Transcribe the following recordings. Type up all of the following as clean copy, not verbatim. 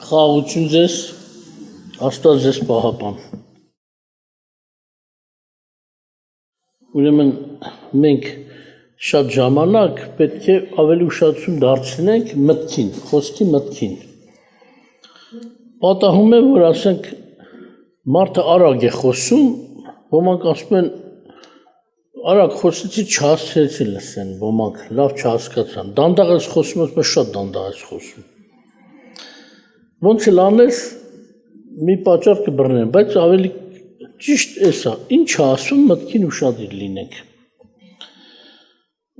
Խաղաղություն ձեզ, Աստված ձեզ պահապան։ Ուրեմն մենք շատ ժամանակ պետք է ավելի ուշադրություն դարձնենք մտքին, խոսքի մտքին։ Պատահում է, որ ասենք մարդը արագ է խոսում, ոմանք ասում են արագ խոսեցի չհասցրեցին լսեն, ոմանք լավ չհասկացան, դանդաղ ես խոսում, ասում շատ դանդաղ ես խոսում։ Ոնց էլ անես մի պատճառ կբռնեն, բայց ավելի ճիշտ էսա, ինչ ասում մտքին ուշադիր լինենք։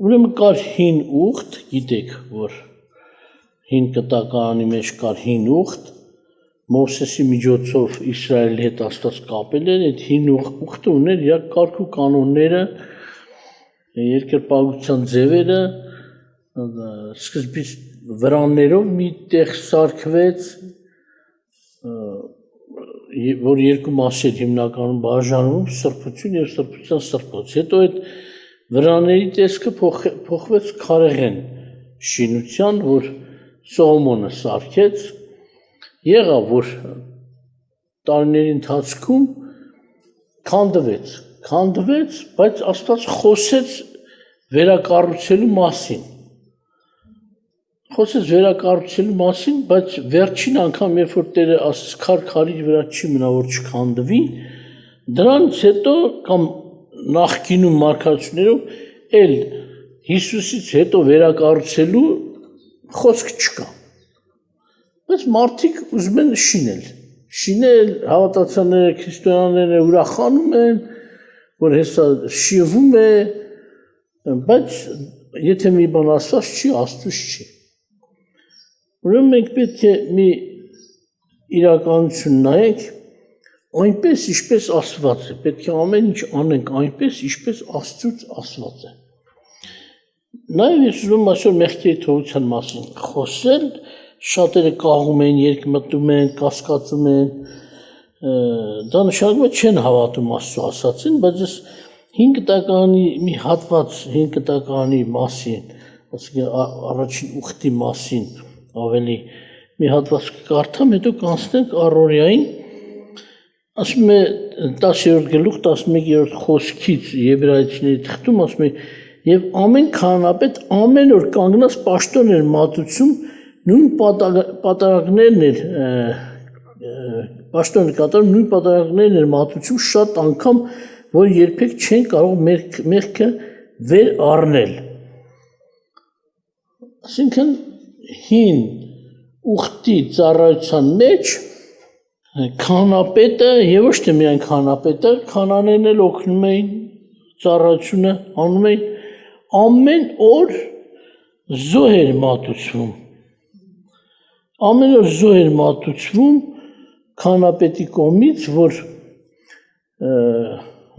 Ուրեմն կար հին ուխտ, գիտեք, որ հին կտակարանի մեջ կար հին ուխտ, Մովսեսի միջոցով Իսրայելի հետ Աստված կապել էր, այդ հին ուխտը ուներ իր կարգ ու կանոնները, երկրպագության ձևերը, սկզբից վրաններով մի տեղ սարքվեց, որ երկու մասի էր հիմնականում բաժանվում, սրբություն եւ սրբության սրբոց։ Հետո այդ վրաների տեսքը փոխվեց քարեղեն շինության, որ Սողոմոնը սարքեց, եղավ, որ տարիների ընթացքում քանդվեց, բայց Աստված խոսեց վերակառուցելու մասին, բայց վերջին անգամ, երբ որ Տերը ասաց քարի վրա չի մնա, որ չքանդվի, դրանից հետո կամ նախկինում մարգարեություններով էլ Հիսուսից հետո վերակառուցելու խոսք չկա։ Բայց մարդիկ ուզում են շինել, հավատացյալները, քրիստոնյաները ուրախանում են, որ հեսա շիվում է, բայց եթե մի բան ասված չի, Աստծուց չի։ Ուրեմն մենք պետք է մի իրականություն նայենք, այնպես ինչպես ասված է, պետք է ամեն ինչ անենք այնպես ինչպես Աստծուց ասված է։ Նաև ես ուզում այսօր մեղքերի թողության մասին խոսել, շատերը կաղում են, երկմտում են, կասկածում են, դա նշանակում է չեն հավատում Աստծո ասածին, բայց ես 5 տականի մի հատված 5 տականի մասին, ասենք առաջին ուխտի մասին ավելի մի հատված կկարդամ, հետո կանցնենք առօրյային, ասում է 10-րդ գլուխ 11-րդ խոսքից Եբրայեցիների թղթում ասում է եւ ամեն քահանապետ ամեն օր կանգնած պաշտոն էր մատուցում նույն պատարագներն էր մատուցում շատ անգամ, որ երբեք չեն կարող մեղքը վեր առնել։ Այսինքն հին ուխտի ծառայության մեջ քահանապետը եւ ոչ թե միայն քահանապետը, քահանաներն էլ օգնում էին ծառայությունը անում էին, ամեն օր զոհ էր մատուցվում քահանապետի կողմից, որ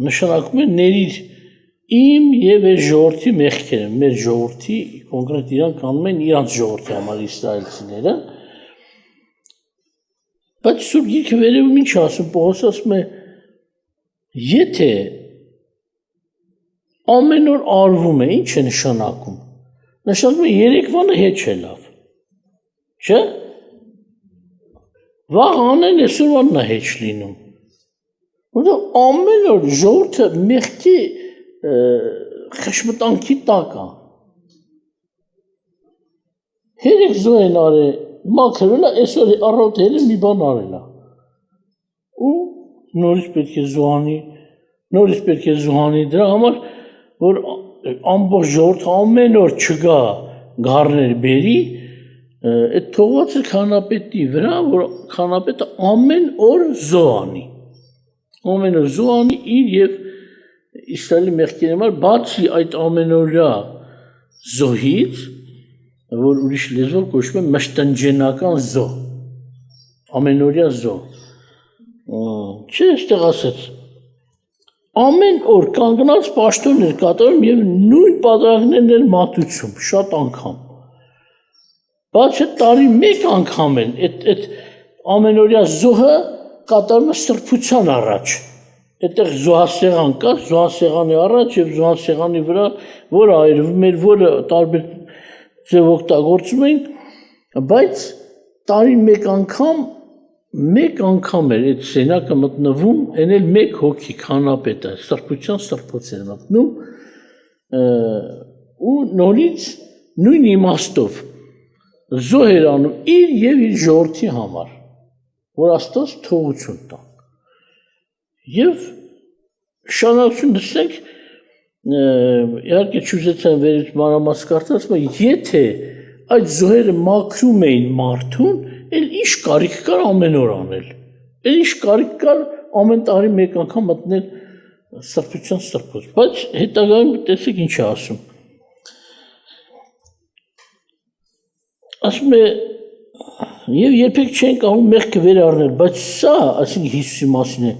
նշանակում է ների իմ եւ այս ժողովրդի մեղքերը, մեր ժողովրդի կոնկրետ իրանք անում են իրանց ժողովրդի համար իսրայելցիները, բայց Սուրբ Գիրքը վերևում ինչ ասում, Պողոս ասում է, եթե ամեն օր արվում է, ինչ է նշանակում, նշանակում է երեկվանը հետ չէ լավ, չէ, վաղ անեն այսօրվանն է հետ լինում, որտեղ ամեն օր ժողովուրդը մեղքի խշմտանքի տակ է։ Երեք զոհ են արել, մաքրվել է, այսօր առավոտ հելը մի բան արել է։ Ու նորից պետք է զոհանի դրա համար, որ ամբողջ ժողովուրդը ամեն օր չգա գառներ բերի, այդ թողված է քահանապետի վրա, որ քահանապետը ամեն օր զոհանի իր եւ Իսրայելի մեղքերի համար, բացի այդ ամենօրյա զոհից, որ ուրիշ լեզվով կոչվում է մշտնջենական զոհ, ամենօրյա զոհ, չէ, այստեղ ասեց, ամեն օր կանգնած պաշտոն էր կատարում եւ նույն պատարագներն էր մատուցում, շատ անգամ, բայց այդ տարի մեկ անգամ են, այդ ամենօրյա զոհը կատարում է սրբության առաջ, այդտեղ զոհասեղան կա, զոհասեղանի առաջ եւ զոհասեղանի վրա, որ այրվում էր, որը տարբեր ձև օգտագործում էին, բայց տարին մեկ անգամ էր այդ սենակը մտնվում, այն էլ մեկ հոգի քանապետը, սրբության սրբոց էր մտնում ու նորից նույն իմաստով զոհ էր անում իր եւ իր ժողովրդի համար, որ Աստված թողություն տա։ Եվ շարունակություն դրսենք, իհարկե չուզեցան վերից մանրամասն կարդաց, բայց եթե այդ զոհերը մաքրում էին մարդուն, էլ ինչ կարիք կար ամեն օր անել, էլ ինչ կարիք կար ամեն տարի մեկ անգամ մտնել սրբության սրբոց, բայց հետագայում տեսեք ինչ է ասում։ Ասում է, եւ երբեք չեն կարող մեղքը վերառնել, բայց սա, ասենք Հիսուսի մասին է,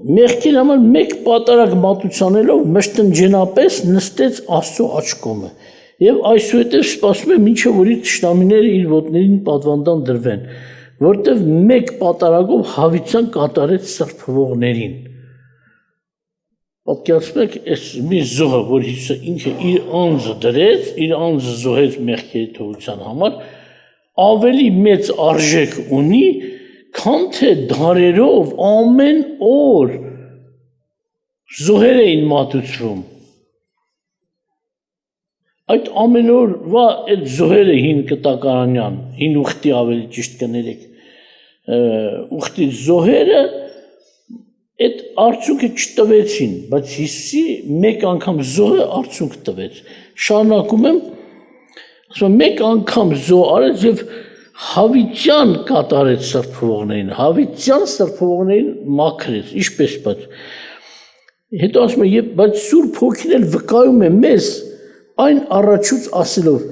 մեղքին համար մեկ պատարակ մատուցանելով մշտնջենապես նստեց Աստծո աջ կողմը եւ այսուհետեւ սպասում է մինչեւ որ իր թշնամիները իր ոտներին պատվանդան դրվեն, որտեւ մեկ պատարագով հավիտյան կատարեց սրբվողներին։ Պատկերացնում եք, այս մի զոհը, որ Հիսուսը ինքը իր անձը դրեց, իր անձը զոհեց մեղքերի թողության համար, ավելի մեծ արժեք ունի, քան թե դարերով ամեն օր զոհեր էին մատուցվում։ Այդ ամեն օրվա այդ զոհերը հին կտակարանյան, հին ուխտի ավելի ճիշտ կներեք, ուխտի զոհերը այդ արդյունքը չտվեցին, բայց Հիսուսի մեկ անգամ զոհը արդյունք տվեց։ Շարունակում եմ, ասում մեկ անգամ զոհ արեց եւ հավիտյան կատարեց սրբվողներին, հավիտյան սրբվողներին մաքրեց, ինչպես բայց։ Հետո ասում է, բայց Սուրբ Հոգին էլ վկայում է մեզ այն առաջուց ասելով,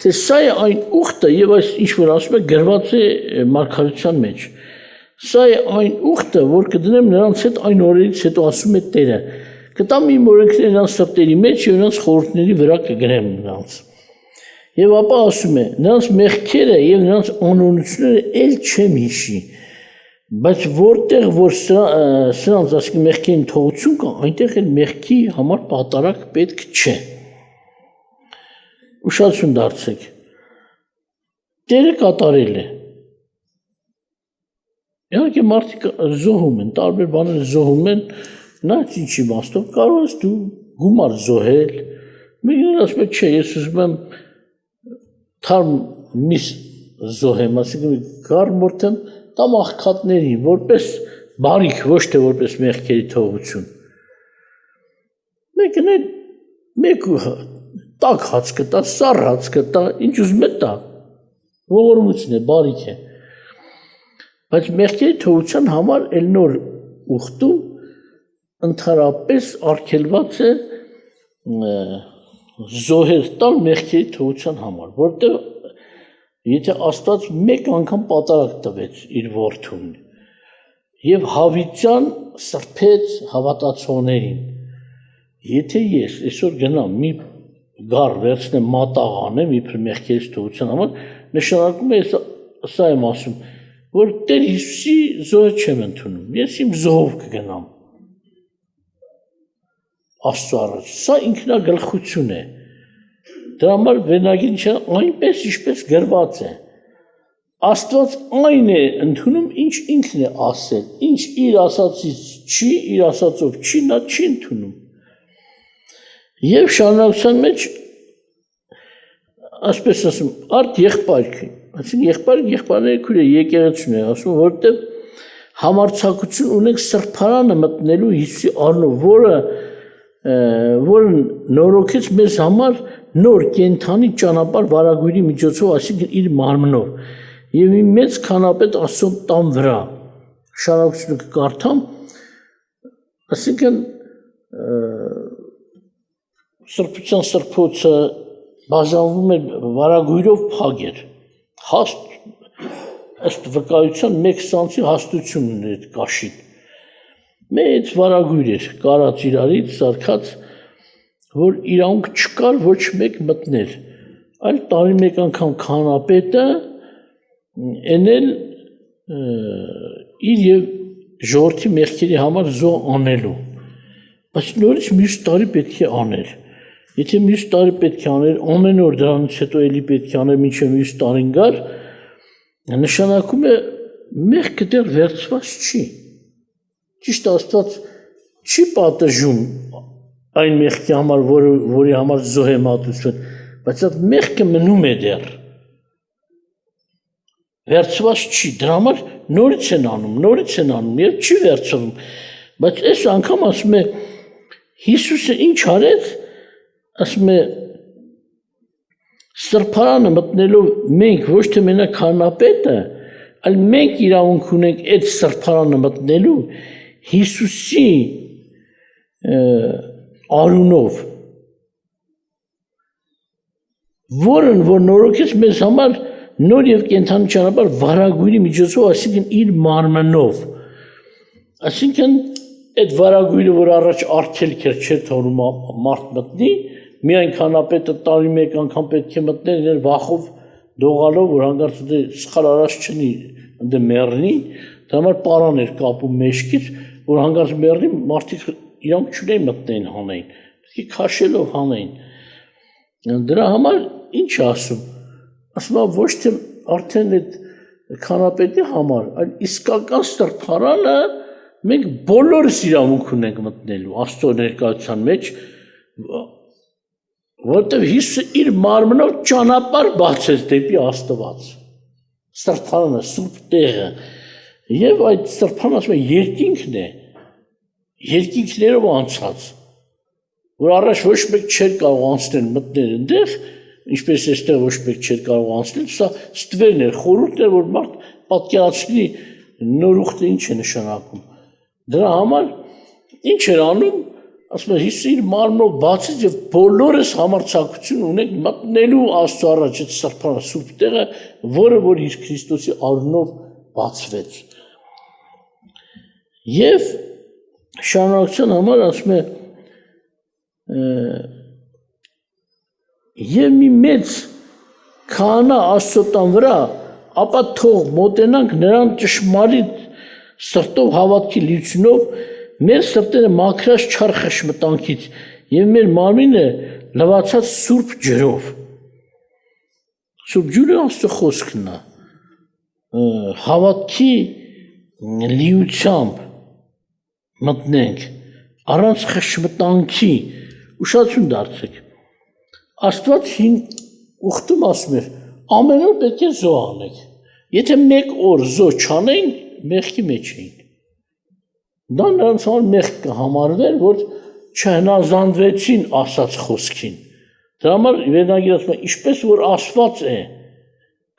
թե սա է այն ուխտը եւ այս ինչ որ ասում է գրված է մարգարեության մեջ։ Սա է այն ուխտը, որ կդնեմ նրանց հետ այն օրերից հետո ասում է Տերը։ Կտամ իմ օրենքները նրանց սրտերի մեջ եւ նրանց խորհուրդների վրա կգրեմ նրանց։ Եվ ապա ասում է, նրանց մեղքերը եւ նրանց անօրենությունները ել չեմ հիշի, բայց որտեղ որ սրանց ասկի մեղքերին թողություն կա, այնտեղ էլ մեղքի համար պատարակ պետք չէ։ Ուշադրություն դարձեք։ Տերը կատարել է։ Իհարկե մարդիկ զոհում են, տարբեր բաներ զոհում են, նայած ինչ իմաստով կարող ես դու գումար զոհել։ Մեկն ասում է, չէ, ես ուզում եմ թարմ միս զոհեմ, ասիկն գարմորթեմ տամ աղքատներին, որպես բարիք, ոչ թե որպես մեղքերի թողություն։ Մեկն է մեկ տակ հաց կտա, սառ հաց կտա, ինչ ուզում է տա, ողորմություն է, բարիք է։ Բայց մեղքերի թողության համար էլ նոր ուխտում ընդհանրապես արգելված է զոհեր տալ մեղքերի թողության համար, որտեղ եթե Աստված մեկ անգամ պատարակ տվեց իր որդուն եւ հավիտյան սրբեց հավատացողներին, եթե ես այսօր գնամ մի գար վերցնեմ մատաղ անեմ իբր մեղքերի թողության համար, նշանակում է սա եմ ասում, որ Տեր Հիսուսի զոհը չեմ ընդունում, ես իմ զոհով կգնամ Աստծո առաջ, սա ինքնագլխություն է, դրա համար վերնագիրը չէ այնպես ինչպես գրված է, Աստված այն է ընդունում, ինչ ինքն է ասել, ինչ իր ասածից չի, իր ասածով չի, նա չի ընդունում։ Եվ շարունակության մեջ ասպես ասում, արդ եղբայրք, այսինքն եղբայրների քույրը եկեղեցուն է ասում, որտեղ համարձակություն ունենք սրբարանը մտնելու Հիսուսի առնով, որը նորոգեց մեզ համար նոր կենդանի ճանապարհ վարագույրի միջոցով, այսինքն իր մարմնով, եւ մի մեծ քանապետ Աստծո տան վրա։ Շարունակությունը կկարդամ, այսինքն սրբության սրբոցը բաժանվում էր վարագույրով փակ էր, հաստ, ըստ վկայության 1 սանտի հաստություն ուներ այդ կաշին, մեծ վարագույր էր, կարած իրարից սարքած, որ իրանք չկար ոչ մեկ մտներ, այլ տարի մեկ անգամ քանապետը էնել իր եւ ժողովրդի մեղքերի համար զոհ անելու, բայց նորից մյուս տարի պետք է աներ։ Եթե մյուս տարի պետք է աներ, ամեն օր դրանից հետո էլի պետք է աներ մինչև մյուս տարին գար, Նշանակում է մեղքը դեռ վերցված չի։ Ճիշտ Աստված չի պատժում այն մեղքի համար, որի համար զոհ է մատուցվել, բայց այդ մեղքը մնում է դեռ։ Վերցված չի, դրա համար նորից են անում եւ չի վերցվում։ Բայց այս անգամ ասում է Հիսուսը ինչ արեց, ասում է սրբարանը մտնելով մենք ոչ թե մենակ քահանապետը, այլ մենք իրավունք ունենք այդ սրբարանը մտնելու Հիսուսի արունով, որն որ նորոգեց մեզ համար նոր եւ կենթանի ճանապարհ վարագույրի միջոցով, այսինքն իր մարմնով, այսինքն այդ վարագույրը, որ առաջ արգելք էր չէր թողնում մարդ մտնի, միայն քահանապետը տարի մեկ անգամ պետք է մտներ իր վախով դողալով, որ հանկարծ սխալ արած չնի, ընդ մեռնի, դա համար պարան էր կապում մեջքից, որ հանկարծ մեռնի, մարդիկ իրանք չունեին մտնեն հանեին, պետք է քաշելով հանեին։ Դրա համար ինչ ասում ոչ թե արդեն այդ քահանապետի համար, այլ իսկական սրբարանը մենք բոլորս իրավունք ունենք մտնելու Աստծո ներկայության մեջ, որտեղ Հիսուսը իր մարմնով ճանապարհ բացեց դեպի Աստված։ Սրբարանը, սուրբ տեղը, եւ այդ սրբարանը ասում է երկինքն է, երկինքներով անցած, որ առաջ ոչ մեկ չէր կարող անցնել մտնել այնտեղ, ինչպես էստեղ ոչ մեկ չէր կարող անցնել, սա ստվերն էր, խորհուրդն էր, որ մարդ պատկերացնի նորուխտը ինչ է նշանակում։ Դրա համար ինչ էր անում, ասում է Հիսուսը իր մարմնով բացեց եւ բոլորս համարձակություն ունենք մտնելու Աստծո առաջ այդ սրբարանը, սուրբ տեղը, որը որ իր Քրիստոսի արունով բացվեց։ Եվ շարունակության համար ասում է եւ մի մեծ քահանա Աստծո տան վրա, ապա թող մոտենանք նրան ճշմարիտ սրտով հավատքի լիությունով, մեր սրտերը մաքրած չար խշմտանքից եւ մեր մարմինը լվացած սուրբ ջրով։ Սուրբ ջուրը Աստծո խոսքն է, հավատքի լիությամբ մտնենք, առանց խշմտանքի, ուշադրություն դարձեք։ Աստված հին ուխտում ասում էր, ամեն օր պետք է զոհ անեք։ Եթե մեկ օր զոհ չանեին, մեղքի մեջ էին։ Դա նրանց համար մեղք կհամարվեր, որ չհնազանդվեցին ասած խոսքին։ Դրա համար վերնագիրը ասում է, ինչպես որ ասված է,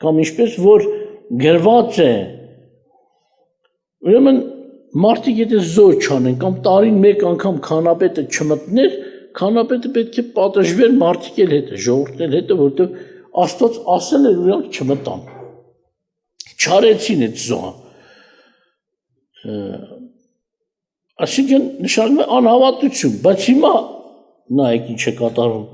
կամ ինչպես որ գրված է։ Ուրեմն մարդիկ եթե զոհ չանեն, կամ տարին մեկ անգամ քահանապետը չմտներ, քահանապետը պետք է պատժվեր մարդիկ էլ հետը, ժողովուրդն էլ հետը, որովհետև Աստված ասել էր իրանք չմտան։ Չարեցին այդ զոհը։ Այսինքն նշանակում է անհավատություն, բայց հիմա նայեք ինչ է կատարվում։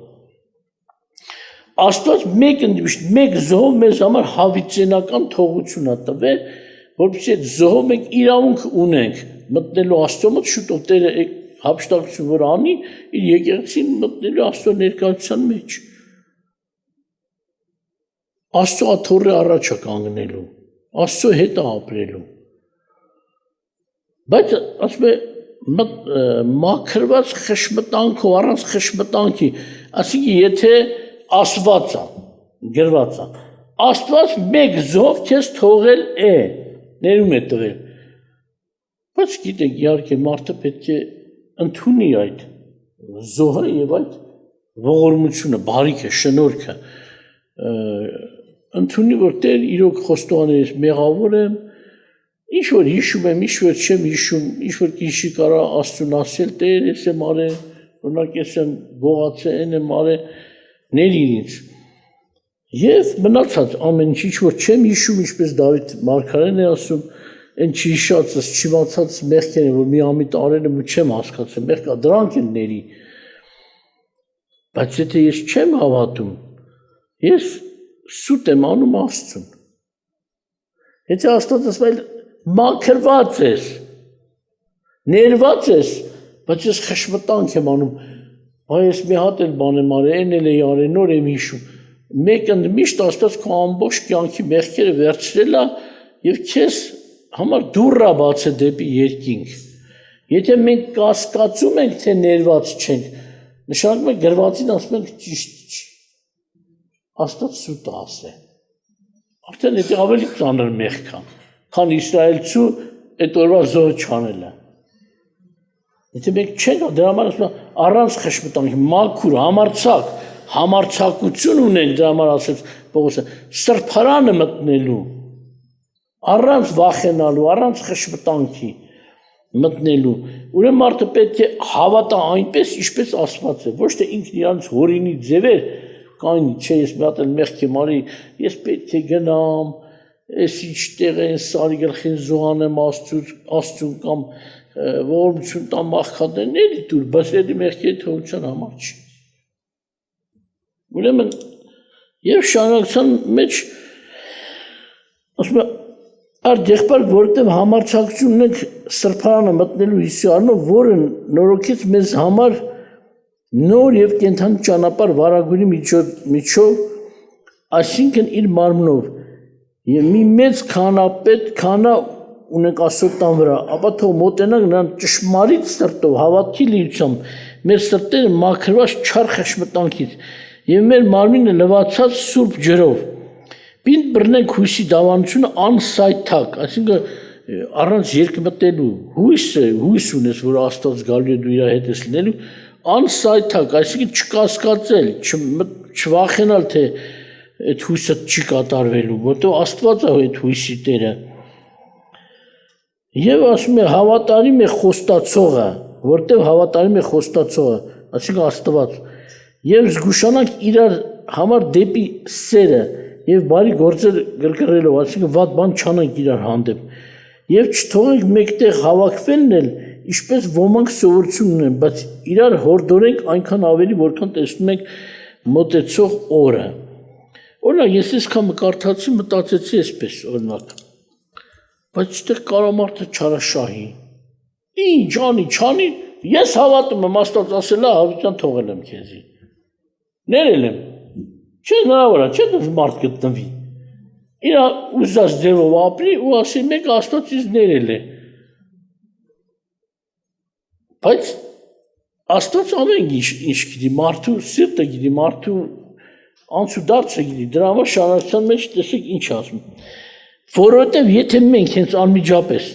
Աստված մեկ զոհով մեզ համար հավիտենական թողություն է տվել, որպեսզի այդ զոհով մենք իրավունք ունենք մտնելու Աստծո մոտ, շուտով Տերը հափշտակություն որ անի, իր եկեղեցին մտնելու Աստծո ներկայության մեջ։ Աստծո աթոռի առաջ է կանգնելու, Աստծո հետ է ապրելու։ Բայց ասում է մաքրված խշմտանքով, առանց խշմտանքի, ասիկի եթե ասված է, գրված է, Աստված մեկ զոհ քեզ թողել է, ներում է տվել։ Բայց գիտեք, իհարկե մարդը պետք է ընդունի այդ զոհը եւ այդ ողորմությունը, բարիքը, շնորհքը, ընդունի, որ Տեր իրոք խոստովանել մեղավոր եմ, ինչ որ հիշում եմ, ինչ որ չեմ հիշում, ինչ որ կիշի կարա Աստծուն ասել, Տեր, ես եմ արել, օրինակ ես եմ գողացել, այն եմ արել, ներիր ինձ։ Եվ մնացած ամեն ինչ որ չեմ հիշում, ինչպես Դավիթ մարգարեն է ասում, այն չհիշածս, չիմացած մեղքեր են, որ մի ամիտ արել եմ ու չեմ հասկացել, մեղքա դրանք են ների։ Բայց եթե ես չեմ հավատում, ես սուտ եմ անում Աստծուն։ Եթե Աստված ասում է մաքրված ես, ներված ես, բայց ես խշմտանք եմ անում, բայց ես մի հատ էլ բան եմ արել, այն էլ էի արել, նոր եմ հիշում, մեկ ընդմիշտ Աստված քո ամբողջ կյանքի մեղքերը վերցրել է եւ քեզ համար դուռա բացել դեպի երկինք։ Եթե մենք կասկածում ենք, թե ներված չենք, նշանակում է գրվածին ասում ենք ճիշտ չի։ Աստված սուտ ասե։ Արդեն դա ավելի ծանր մեղք է, քան Իսրայելցու այդ օրվա զոհը չանելը։ Եթե մենք չենք, դրա համար ասում եմ առանց խշմտանքի, մաքուր, համարձակություն ունենք, դրա համար ասեց Պողոսը, սրբարանը մտնելու, առանց վախենալու, առանց խշմտանքի մտնելու։ Ուրեմն մարդը պետք է հավատա այնպես, ինչպես Աստված է, ոչ թե ինքն իրանց հորինի ձևեր կային, չէ, ես մի հատ էլ մեղք եմ արի, ես պետք է գնամ, ես ինչ տեղ են սարի գլխին զոհանեմ Աստծուն կամ ողորմություն տամ աղքատների դուր, բայց այդ մեղքի թողության համար չի։ Ուրեմն եւ շարունակության մեջ ասում Արդ եղբայր, որովհետև համարձակություն ունենք սրբարանը մտնելու Հիսուսի անունով, որը նորոգեց մեզ համար նոր եւ կենդանի ճանապարհ վարագույրի միջով, այսինքն իր մարմնով, եւ մի մեծ քահանա ունենք Աստծո տան վրա, ապա թող մոտենանք նրան ճշմարիտ սրտով, հավատքի լիությամբ, մեր սրտերը մաքրված չար խշմտանքից եւ մեր մարմինը լվացած սուրբ ջրով։ Պինդ բռնենք հույսի դավանությունը անսայթակ, այսինքն առանց երկմտելու հույս ունես, որ Աստված գալու է դու իր հետ ես լինելու, անսայթակ, այսինքն չկասկածել, չվախենալ, թե այդ հույսը չի կատարվելու, որտեղ Աստված է այդ հույսի Տերը։ Եվ ասում է հավատարիմ է խոստացողը, որտեղ հավատարիմ է խոստացողը, այսինքն Աստված, եւ զգուշանանք իրար համար դեպի սերը եւ բարի գործեր գրգռելով, այսինքն վատ բան չանենք իրար հանդեպ, եւ չթողենք մեկտեղ հավաքվելն էլ, ինչպես ոմանք սովորություն ունեն, բայց իրար հորդորենք այնքան ավելի, որքան տեսնում ենք մոտեցող օրը։ Օրինակ, ես այսքան կարդացի, մտածեցի այսպես, օրինակ, բայց այդտեղ կարող մարդը չարաշահի։ Ինչ անի, չանի, ես հավատում եմ, Աստված ասել է, հավիտյան թողել եմ քեզի։ Ներել եմ։ Չէ հնարավոր է, չէ դες մարդ գտնվի։ Իր ուզած ձևով ապրի ու ասի մեկ Աստված ինձ ներել է։ Բայց Աստված ամեն ինչ գիտի, մարդու սիրտը գիտի, մարդու անցու դարձը գիտի, դրա համար շարժության մեջ տեսեք ինչ ասում։ Որովհետև եթե մենք հենց անմիջապես,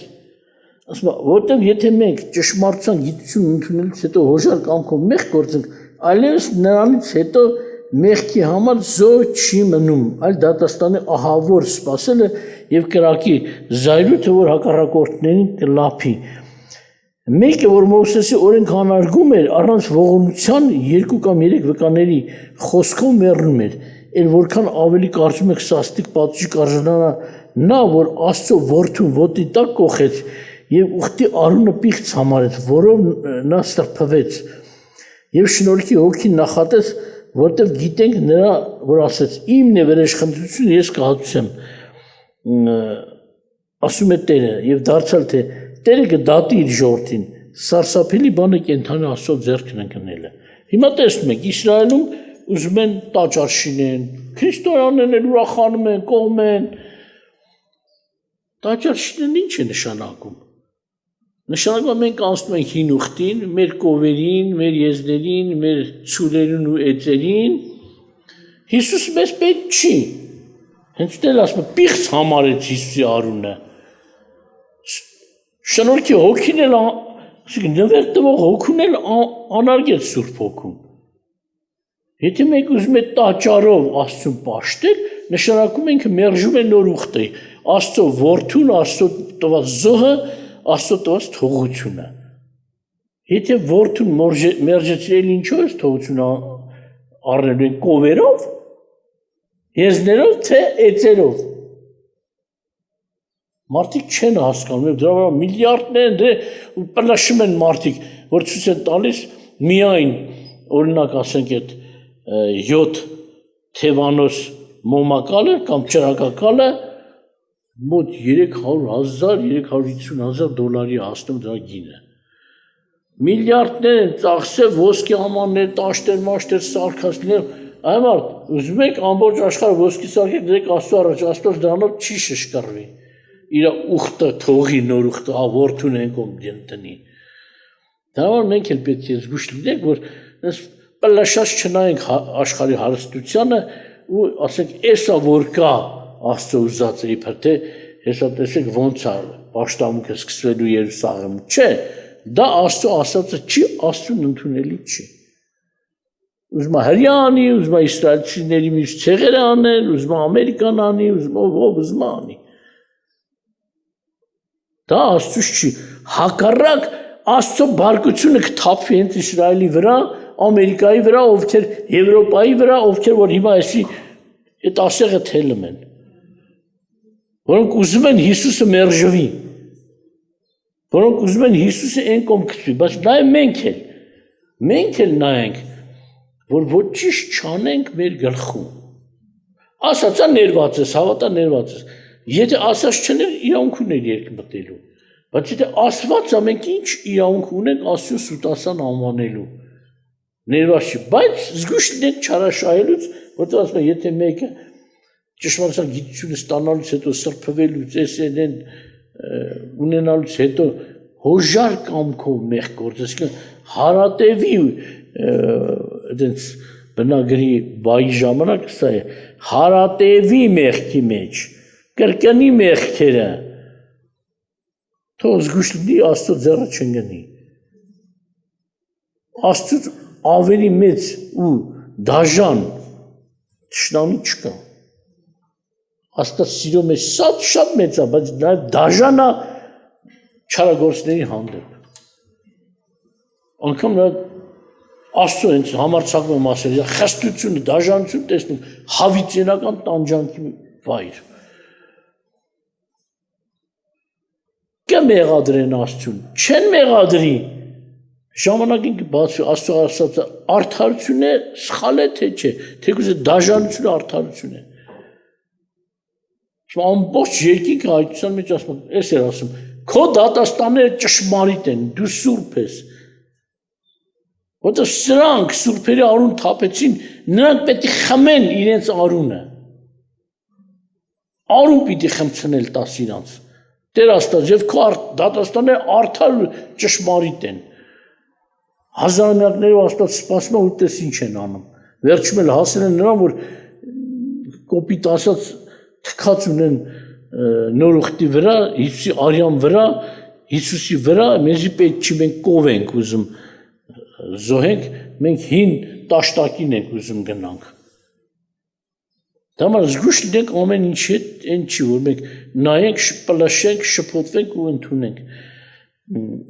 ասում եմ, որովհետև եթե մենք ճշմարտության գիտություն ընդունելուց հետո հոժար կամքով մեղք գործենք, այլևս նրանից հետո մեղքի համար զոհ չի մնում, այլ դատաստանի ահավոր սպասելը եւ կրակի զայրույթը, որ հակառակորդներին կլափի։ Մեկը, որ Մովսեսի օրենք անարգում էր, առանց ողորմության 2 կամ 3 վկաների խոսքով մեռնում էր, էլ որքան ավելի կարծում եք սաստիկ պատժի կարժանանա նա, որ Աստծո որդուն ոտի տակ կոխեց եւ ուխտի արունը պիղծ համարեց, որով նա սրբվեց եւ շնորհքի հոգին նախատեց, որտեղ գիտենք նրա, որ ասեց. իմն է վրեժխնդրություն, ես կհատուցեմ, ասում է Տերը, եւ դարձալ թե Տերը կդատի իր ժողովրդին, սարսափելի բանը կենդանի Աստծո ձեռքն ընկնելը։ Հիմա տեսնում եք, Իսրայելում ուզում են տաճար շինեն, քրիստոնյաներն էլ ուրախանում են, կողմեն։ Տաճար շինեն ինչ է նշանակում։ Նշանակում է մենք անցնում ենք հին ուխտին, մեր կովերին, մեր եզներին, մեր ցուլերին ու էծերին։ Հիսուս մեզ պետք չի։ Հենց դեռ ասում է պիղծ համարեց Հիսուսի արունը։ Շնորհքի հոգին էլ, ասենք նվեր տվող հոգուն էլ անարգեց Սուրբ Հոգուն։ Եթե մենք ուզում ենք տաճարով Աստծուն պաշտել, նշանակում ենք մերժում են նոր ուխտի, Աստծո որդուն, Աստծո տված զոհը, Աստծո տված թողությունը։ Եթե որդուն մերժեցրել ինչով է թողությունը առնելու են կովերով, եզներով, թե էծերով։ Մարդիկ չեն հասկանում, դրա վրա միլիարդներ պլաշում են մարդիկ, որ ցույց են տալիս միայն, օրինակ ասենք այդ 7 թևանոս մոմակալը կամ ճրակակալը մոտ 300,000, 350,000 դոլարի հասնում դրա գինը։ Միլիարդներ են ծախսել ոսկե ամաններ, տաշտեր, մաշտեր, սարքածներ, Այմարդ, ուզում եք ամբողջ աշխարհը ոսկի սարքեք, դրեք Աստծո առաջ, Աստված դրանով չի շշկռվի։ Իր ուխտը թողի նոր ուխտը ավորթուն ենք ում դենտնի։ Դա որ մենք էլ պետք է զգուշ լինենք, որ այս պլաշած չնայենք աշխարհի հարստությանը ու ասենք, էսա որ կա Աստծո ուզածը իբր թե հեսա տեսեք ոնց է պաշտամունքը սկսվելու Երուսաղեմում։ Չէ, դա Աստծո ասածը չի, Աստծուն ընդունելի չի։ Ուզում է հրյա անի, ուզում է իսրայելցիների մյուս ցեղերը անել, ուզում է Ամերիկան անի, ուզում է անի։ Դա Աստծուց չի։ Հակառակ Աստծո բարկությունը կթափվի հենց Իսրայելի վրա, Ամերիկայի վրա, ովքեր Եվրոպայի վրա, ովքեր որ հիմա էսի այդ ասեղը թելում են։ Որոնք ուզում են Հիսուսը մերժվի։ Որոնք ուզում են Հիսուսը այն կողմ գցվի, բայց նայ մենք էլ նայենք, որ ոչինչ չանենք մեր գլխում։ Ասացա ներված ես, հավատա ներված ես։ Եթե ասած չներ, իրավունք ուներ երկմտելու։ Բայց եթե ասված է, մենք ինչ իրավունք ունենք Աստծո սուտասան անվանելու։ Ներված չի, բայց զգուշ լինենք չարաշահելուց, որտեղ ասում են, եթե մեկը ճշմարտության գիտությունը ստանալուց հետո սրբվելուց, այսեն ունենալուց հետո հոժար կամքով մեղ գործ, հարատևի այդպես բնագրի բայի ժամանակ սա է, հարատևի մեղքի մեջ, կրկնի մեղքերը, թող զգուշ լինի Աստծո ձեռը չընկնի։ Աստծուց ավելի մեծ ու դաժան թշնամի չկա։ Աստված սիրո մեջ շատ մեծ է, բայց նաև դաժան է չարագործների հանդեպ։ Անգամ նա Աստծո հենց համարձակվում ասել, խստությունը, դաժանություն տեսնում, հավիտենական տանջանքի վայր։ Կմեղադրեն Աստծուն, չեն մեղադրի։ Ժամանակին կբացվի Աստծո ասածը արդարություն է, սխալ է թե չէ, թեկուզ դաժանությունը արդարություն է։ Ամբողջ երկինքը հայտության մեջ ասում, էս էր ասում, քո դատաստանները ճշմարիտ են, դու սուրբ ես։ Որտեղ սրանք սուրբերի արուն թափեցին, նրանք պետք է խմեն իրենց արունը։ Արուն պիտի խմցնել տաս իրանց։ Տեր Աստված, եւ քո դատաստանները արդար ու ճշմարիտ են։ Հազարամյակներով Աստված սպասում է ու տես ինչ են անում։ Վերջում էլ հասել են նրան, որ կոպիտ ասած թքած ունեն նոր ուխտի վրա, Հիսուսի արյան վրա, Հիսուսի վրա, մեզի պետք չի մենք կով ենք ուզում զոհենք, մենք հին տաշտակին ենք ուզում գնանք։ Դա համար զգուշ լինենք ամեն ինչ հետ, այն չի, որ մենք նայենք, պլաշենք, շփոթվենք ու ընդունենք։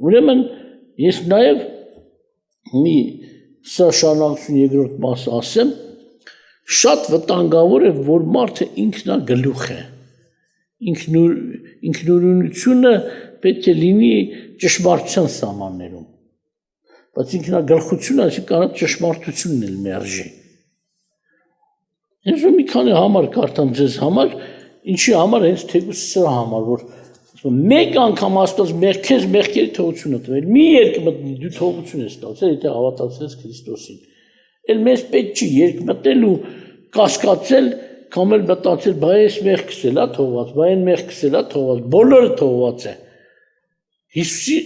Ուրեմն ես նաև մի սա շարունակություն երկրորդ մասը ասեմ, շատ վտանգավոր է, որ մարդը ինքնագլուխ է։ Ինքնուրույնությունը պետք է լինի ճշմարտության սահմաններում։ Բայց ինքնագլխությունը այսինքն ճշմարտությունն էլ մերժի։ Ես մի քանի համար կարդամ ձեզ համար, ինչի համար հենց թեկուզ սրա համար, որ մեկ անգամ Աստված քեզ մեղքերի թողությունը տվել, մի երկմտնի դու թողություն ես ստացել, եթե հավատացես Քրիստոսին։ Էլ մեզ պետք չի երկմտել ու կասկածել, կամ էլ մտածել, բայ այս մեղքս էլ է թողված, բայ այն մեղքս էլ է թողված, բոլորը թողված է։ Հիսուսի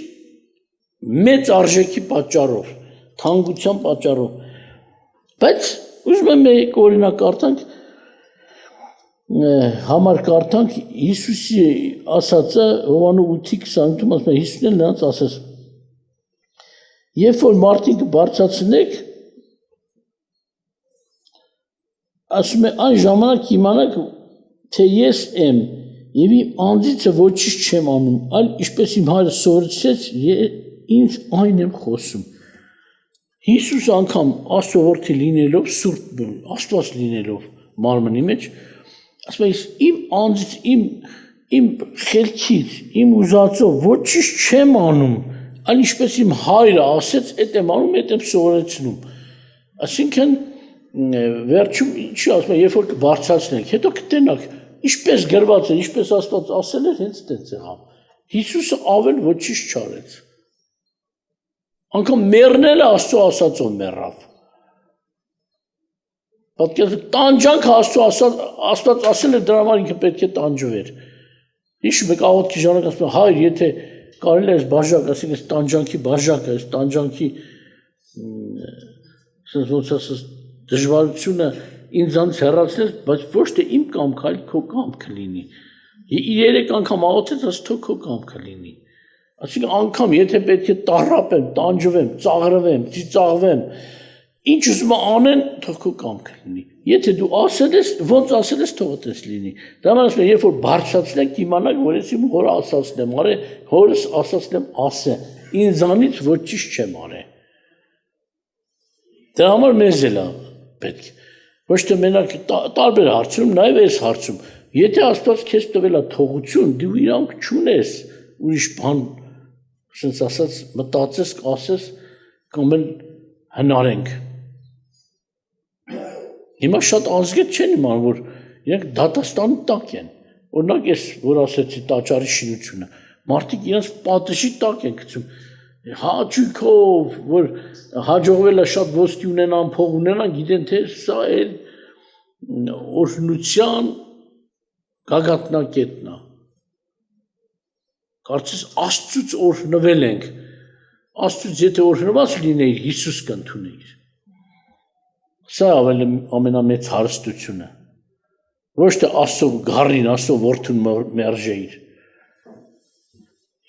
մեծ արժեքի պատճառով, թանկության պատճառով։ Բայց ուզում եմ մեկ օրինակ կարդանք, համար կարդանք Հիսուսի ասածը Հովհաննես 8:28-ում ասում է, Հիսուսն էլ նրանց ասաց. երբ որ մարդին կբարձրացնեք, ասում է այն ժամանակ իմանաք, թե ես եմ եւ իմ անձիցը ոչինչ չեմ անում, այլ ինչպես իմ հայրը սովորեցրեց, ինձ այն եմ խոսում։ Հիսուս անգամ Աստծո որդի լինելով, սուրբ Աստված լինելով մարմնի մեջ, ասում է իմ անձից, իմ խելքից, իմ ուզածով ոչինչ չեմ անում, այլ ինչպես իմ հայրը ասեց, այդ եմ անում, այդ եմ սովորեցնում։ Այսինքն վերջում ինչի ասում է, երբ որ կբարձրացնենք, հետո կտենակ, ինչպես գրված է, ինչպես Աստված ասել էր, հենց այդպես եղավ։ Հիսուսը ավել ոչինչ չարեց։ Անգամ մեռնելը Աստծո ասածով մեռավ։ Պատկերացրու տանջանք Աստված ասել է դրա համար ինքը պետք է տանջվեր։ Հիշում եք աղոթքի ժամանակ ասում են հայր, եթե կարելի է այս բաժակ, ասենք այս տանջանքի բաժակը, այս տանջանքի ոնց ասած դժվարությունը ինձանից հեռացնես, բայց ոչ թե իմ կամքը, այլ քո կամքը լինի։ 3 անգամ աղոթեց, ասես թող քո կամքը լինի։ Այսինքն անգամ եթե պետք է տառապեմ, տանջվեմ, ծաղրվեմ, ծիծաղվեմ, ինչ ուզում անեն, թող քո կամքը լինի։ Եթե դու ասել ես, ոնց ասել ես, թող այդպես լինի։ Դա ማለት է, երբ որ բարձրացնեք, իմանաք, որ ես իմ հորը ասածն եմ արել, հորս ասածն եմ ասել, ինձանից ոչ ճիշտ չեմ արել։ Դրա համար մեզ էլ է պետք։ Ոչ թե մենակ տարբեր հարցում, նաև այս հարցում։ Եթե Աստված քեզ տվել է թողություն, դու իրանք չունես, ուրիշ բան, ասենց ասած, մտածես, ասես, կամ էլ հնարենք։ Հիմա շատ ազգեր չեն իմանում, որ իրենք դատաստանի տակ են։ Օրինակ ես, որ ասեցի տաճարի շինությունը, մարդիկ իրենց պատժի տակ են գցում։ Հաճույքով, որ հաջողվել է շատ ոսկի ունենան, փող ունենան, գիտեն թե սա էլ օրհնության գագաթնակետն է։ Կարծես Աստծուց օրհնվել ենք։ Աստծուց եթե օրհնված լինեիր, Հիսուս կընդունեիր։ Սա ավելի ամենամեծ հարստությունը։ Ոչ թե Աստծո գառին, Աստծո որդուն մերժեիր։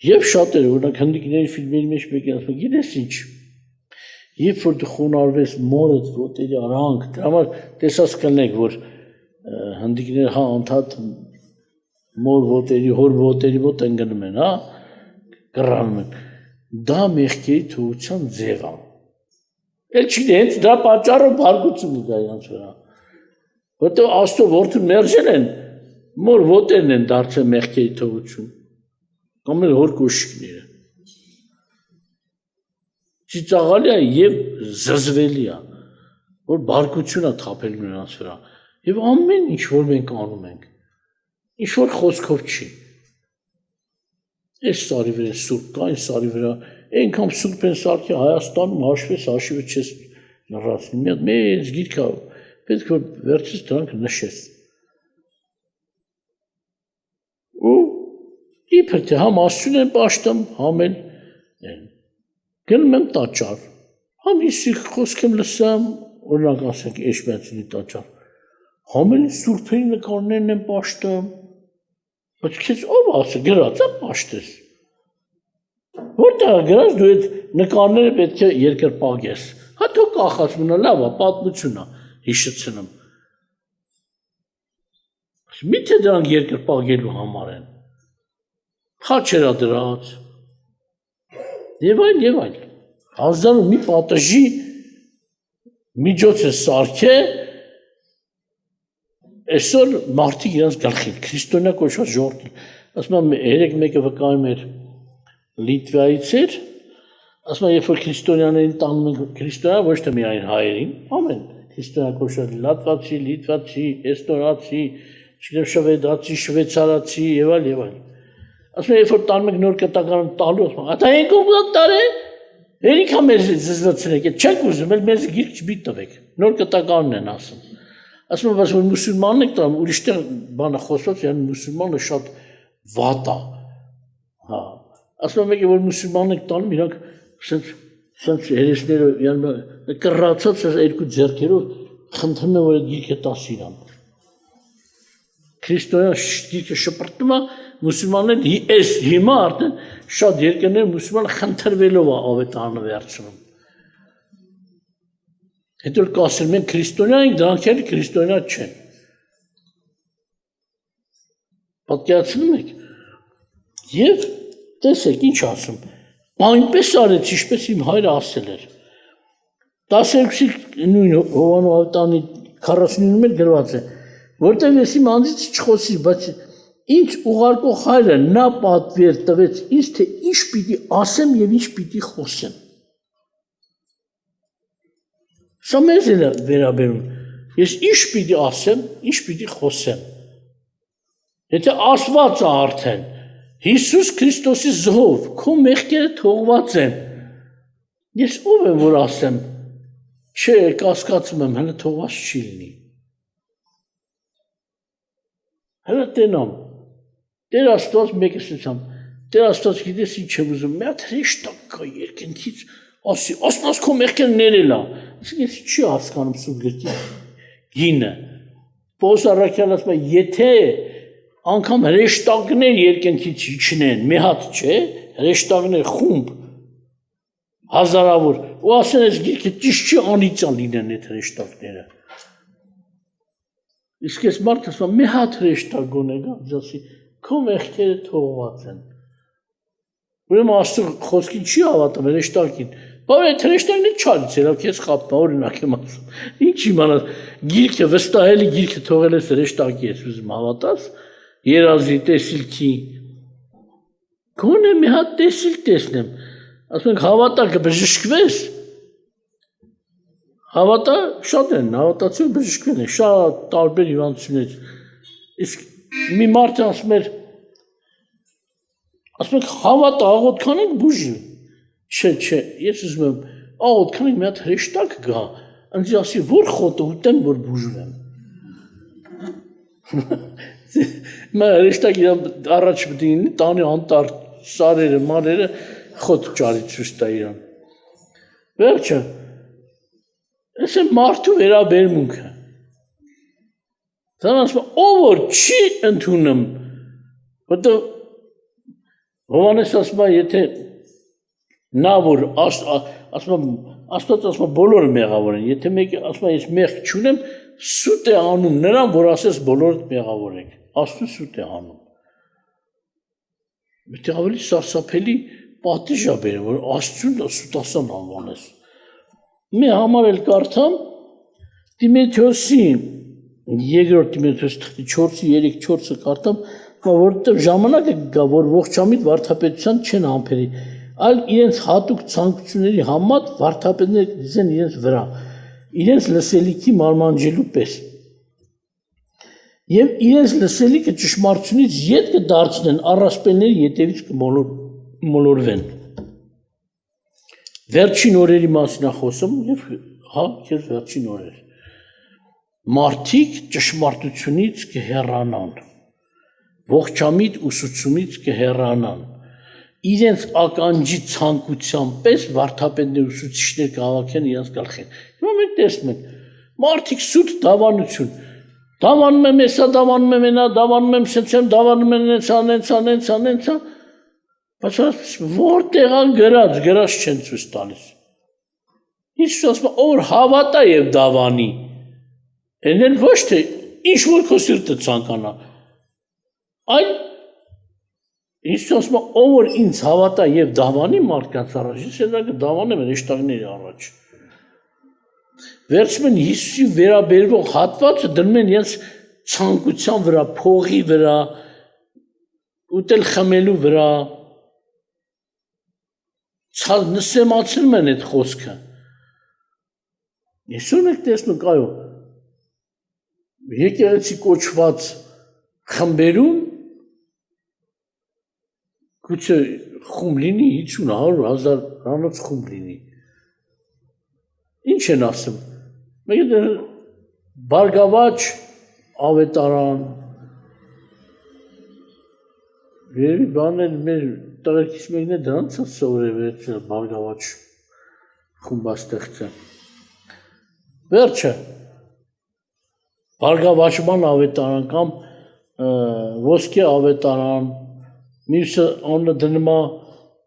Եվ շատերը, օրինակ հնդիկների ֆիլմերի մեջ մեկն ասում է, գիտես ինչ, երբ որ դու խոնարհվես մորդ ոտերի արանք, դրա համար տեսած կլինեք, որ հնդիկները հա անդադ մոր ոտերի, հոր ոտերի մոտ ընկնում են, հա, կռանում են։ Դա մեղքերի թողության ձև է։ Էլ չի հենց դա պատճառը բարգություն կա իրանց վրա։ Որտեղ Աստծո որդուն մերժել են, մոր ոտերն են դարձել մեղքերի թողություն։ Կամ էլ հոր կոշիկները։ Ծիծաղալի է եւ զզվելի է, որ բարգություն է թափել նրանց վրա։ Եվ ամեն ինչ որ մենք անում ենք, ինչ որ խոսքով չի։ Այս սարի վրա սուրբ կա, այս սարի վրա այնքան սուրբ են սարքի Հայաստանում հաշվես, հաշիվը չես լրացնի։ Մի հատ մեծ գիրք է, պետք է որ վերջից դրանք նշես։ Ու իբր թե համ Աստծուն եմ պաշտում, համ էլ գնում եմ տաճար, համ Հիսուսի խոսք եմ լսում, օրինակ ասենք Էջմիածնի տաճար, համ էլ սուրբերի նկարներն եմ պաշտում, բայց քեզ ով ասել գրած է պաշտես։ Որտեղ գրած դու այդ նկարները պետք է երկրպագես։ Հա թող կախած մնա, լավ է, պատմություն է, հիշեցնում։ Միթե դրանք երկրպագելու համար են։ Խաչերա դրած։ Եվ այլ։ Հազարու մի պատժի միջոց է սարքե, այսօր մարդիկ իրենց գլխին, քրիստոնյա կոչված ժողովուրդը, ասում եմ, երեք մեկը վկայում էր Լիտվայից էր, ասում եմ, երբ որ քրիստոնյաներին տանում ենք, քրիստոնյա ոչ թե միայն հայերին, ամեն քրիստոնյա կոչված լատվացի, լիտվացի, էստոնացի, չգիտեմ շվեդացի, շվեյցարացի եւ այլ։ Ասում եմ, երբ որ տանում ենք նոր կտակարան տալու, ասում եմ, «Ատա եք ում տարե»։ Երիքա մեզ զզվացրեք, չեք ուզում, էլ մեզ գիրք չբի տվեք։ Նոր կտականն են ասում։ Ասում եմ, որ մուսուլմանն եք տանում, ուրիշտեղ բանը խոսված, yəni մուսուլմանը շատ վատ է։ Հա։ Ասում եմ, որ մուսուլմանն եք տանում, իրանք սենց երեսները, yəni կռացած երկու ձեռքերով խնդրում են, որ այդ գիրքը տաս իրան։ Քրիստոնյա գիրքը շպրտում է, մուսուլմանները այս հիմա արդեն շատ երկրներ մուսուլմանը խնդրվելով է ավետարանը վերցնում։ Հետո կասել մենք քրիստոնյա ենք, դրանք էլ քրիստոնյա չեն։ Պատկերացնում եք։ Եվ տեսեք ինչ ասում։ Այնպես արեց, ինչպես իմ հայրը ասել էր։ 12-ի նույն Հովանու ավետարանի 49-ում էլ գրված է, որտեղ ես իմ անձից չխոսի, բայց ինձ ուղարկող հայրը նա պատվեր տվեց ինձ, թե ինչ պիտի ասեմ եւ ինչ պիտի խոսեմ։ Սա մեզ էլ է վերաբերում, ես ինչ պիտի ասեմ, ինչ պիտի խոսեմ։ Եթե ասված է արդեն, Հիսուս Քրիստոսի զոհով, քո մեղքերը թողված են, ես ով եմ, որ ասեմ, չէ, կասկածում եմ, հələ թողված չի լինի։ Հələ տենամ, Տեր Աստված մեկը ասամ, Տեր Աստված գիտես ինչ եմ ուզում, մի հատ հրեշտակ կա երկնքից, ասի, Աստված քո մեղքերը ներել է, ես չի հասկանում Սուրբ Գրքի գինը, Պողոս առաքյալն ասում է, եթե անգամ հրեշտակներ երկնքից իջնեն, մի հատ չէ, հրեշտակներ խումբ, հազարավոր, ու ասեն այս գիրքը ճիշտ չի անիծան լինեն այդ հրեշտակները։ Իսկ ես մարդ ասում, մի հատ հրեշտակ գոնե գա, ասի, քո մեղքերը թողված են։ Ուրեմն Աստծո խոսքին չի հավատում հրեշտակին։ Բայց այդ հրեշտակն չարիցել, քեզ խապում, օրինակ եմ ասում։ Ինչ իմանաս, գիրքը վստահելի գիրքը թողել ես հրեշտակի ես ուզում հավատաս, երազի տեսիլքի։ Գոնե մի հատ տեսիլք տեսնեմ։ Ասում ենք հավատա կբժշկվես։ Հավատա շատ են, հավատացիոն բժշկվեն են, շատ տարբեր հիվանդություններից։ Իսկ մի մարդ ասում էր, ասում ենք հավատա աղոտ կանենք բուժի։ Չէ, ես ուզում եմ աղոտ կանենք մի հատ հրեշտակ գա, ինձ ասի որ խոտը ուտեմ, որ բուժվեմ։ Մա հրեշտակ իրան առաջ պետք է լինի, տանի անտառ սարերը, մաները խոտ ճարի ցույց տա իրան։ Վերջը, այս է մարդու վերաբերմունքը։ Դան ասում է, ով որ չի ընդունում, որտեղ Հովհաննես ասում է, եթե նա որ Աստված ասում է բոլորը մեղավոր են, եթե մեկը ասում է ես մեղք չունեմ, սուտ է անում նրան, որ ասես բոլորդ մեղավոր եք, Աստծուն սուտ է անում։ Միտեղ ավելի սարսափելի պատիժ է բերում, որ Աստծուն սուտասան անվանես։ Մի համար էլ կարդամ Տիմոթեոսի 2-րդ Տիմոթեոս 4:3-4-ը կարդամ, որտեղ ժամանակը գա, որ ողջամիտ վարդապետության չեն համբերի, այլ իրենց հատուկ ցանկությունների համատ վարդապետները դիզեն իրենց վրա, իրենց լսելիքի մարմանջելու պես։ Եվ իրենց լսելիքը ճշմարտությունից ետ կդարձնեն, առասպելների ետևից կմոլորվեն։ Վերջին օրերի մասին է խոսում եւ քեզ վերջին օրեր։ Մարդիկ ճշմարտությունից կհեռանան, ողջամիտ ուսուցումից կհեռանան, իրենց ականջի ցանկության պես վարդապետներ ուսուցիչներ կհավաքեն իրենց գլխին։ Հիմա մենք տեսնում ենք մարդիկ սուտ դավանություն, դավանում եմ էսա, դավանում եմ այնա, դավանում եմ սենց, դավանում եմ նենց, բայց որտեղ ան գրած չեն ցույց տալիս։ Հիսուս ասում է, ով հավատա եւ դավանի, այնեն ոչ թե ինչ որ քո սիրտը ցանկանա, այլ Հիսուս ասում է, ով որ ինձ հավատա եւ դավանի մարդկանց առաջ, ես դա կդավանեմ հրեշտակների առաջ։ Վերցնում են Հիսուսի վերաբերվող հատվածը դնում են իրենց ցանկության վրա, փողի վրա, ուտել խմելու վրա, նսեմացնում են այդ խոսքը։ Այսօր մենք տեսնում այո, եկեղեցի կոչված խմբերում գուցե խումբ լինի 50, 100, 1000 հրանոց խումբ լինի։ Ինչ են ասում։ Մեկը Բարգավաճ ավետարան, երևի բաներ մեր տղերքից մեկն է դրանց սովորել Բարգավաճ խումբաստեղծը։ Վերջը Բարգավաճման ավետարան կամ ոսկե ավետարան, մյուսը անունը դնում է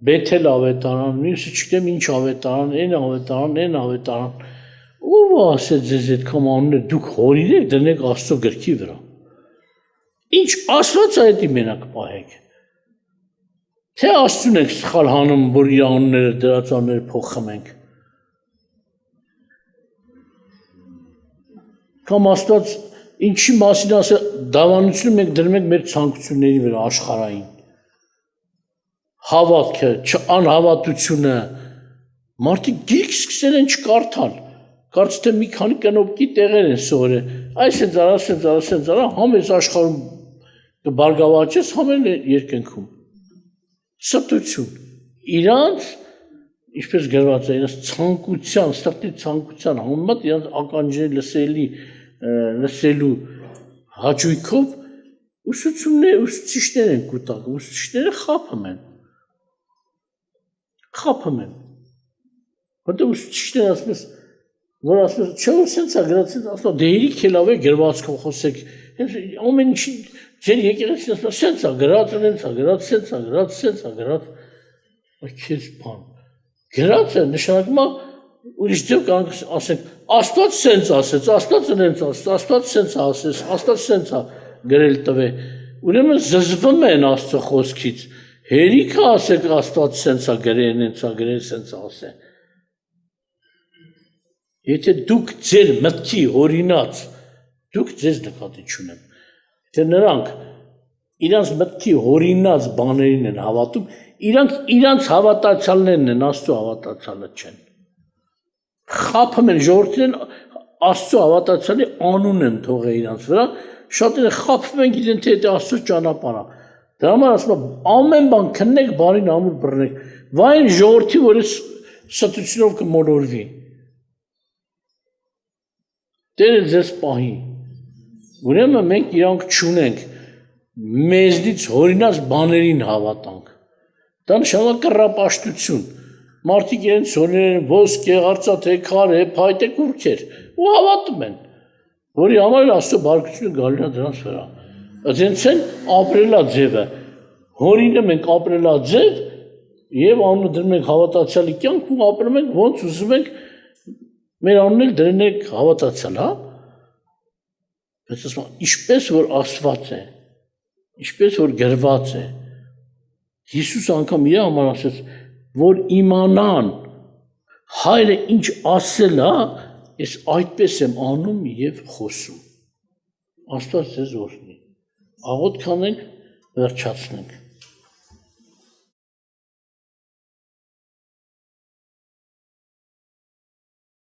Բեթել ավետարան, մյուսը չգիտեմ ինչ ավետարան, այն ավետարան, ով ասեց ձեզ այդքան անուններ դուք հորինեք դնեք Աստծո գրքի վրա։ Ինչ Աստված է դա մենակ պահեք։ Թե Աստծուն եք սխալ հանում, որ իր անունները դրած անունները փոխխմենք։ Կամ Աստված ինչի մասին ասել, դավանությունը մենք դնում ենք մեր ցանկությունների վրա աշխարհային։ Հավատքը, անհավատությունը, մարդիկ գիրք սկսել են չկարդալ, կարծես թե մի քանի կնոպկի տեղեր են սովորել, այս արա, համ այս աշխարհում կբարգավաճես, համ էլ երկնքում։ Ստություն, իրանց, ինչպես գրված է, իրանց ցանկության, սրտի ցանկության համեմատ իրանց ականջի լսելու հաճույքով ուսուցիչներ են կուտակ, ուսուցիչները խափում են։ Որտե ուսուցիչները ասես, որ ասես, չէ՞ որ սենց է գրած, ասում դե իրիք է լավ է գրվածքով խոսեք։ Ամեն ինչի ձեր եկեղեցին ասում սենց է գրած, սենց է գրած։ Քեզ բան։ Գրած է նշանակում է ուրիշ ձև կարող ասենք Աստված սենց ասեց, Աստված սենց ասեց, Աստված սենց ասեց, Աստված սենց է գրել տվե։ Ուրեմն զզվում են Աստծո խոսքից։ Հերիք ասեք Աստված սենց է գրել, սենց ասե։ Եթե դուք ձեր մտքի օրինած, դուք ձեզ նկատի չունեմ։ Եթե նրանք իրանց մտքի օրինած բաներին են հավատում, իրանց հավատացյալներն են, Աստծո հավատացյալը չեն։ Խափում են ժողովրդին Աստծո հավատացյալի անուն են թողել իրանց վրա, շատերը խափվում են գիտեն թե դա Աստծո ճանապարհ է։ Դրա համար ասում եմ ամեն բան քննեք, բարին ամուր բռնեք։ Վայն ժողովրդի, որ ստությունով կմոլորվի։ Տերը ձեզ պահի։ Ուրեմն մենք իրանք չունենք, մեզնից հորինած բաներին հավատանք։ Դա նշանակում է կռապաշտություն։ Մարդիկ իրենց հորինել են ոսկե, արծաթե, քարե, փայտե կուրքեր ու հավատում են, որի համար Աստծո բարգությունը գալու է դրանց վրա։ Այդպես են ապրելաձևը։ Հորինում ենք ապրելաձև եւ անունը դնում ենք հավատացյալի կյանք ու ապրում ենք ոնց ուզում ենք մեր անունն էլ դրենք հավատացյալ, հա։ Բայց ասում ինչպես որ ասված է, ինչպես որ գրված է։ Հիսուս անգամ իր համար ասեց, որ իմանան հայրը ինչ ասել է, ես այդպես եմ անում եւ խոսում։ Աստված ձեզ օրհնի։ Աղոթք անենք, վերջացնենք։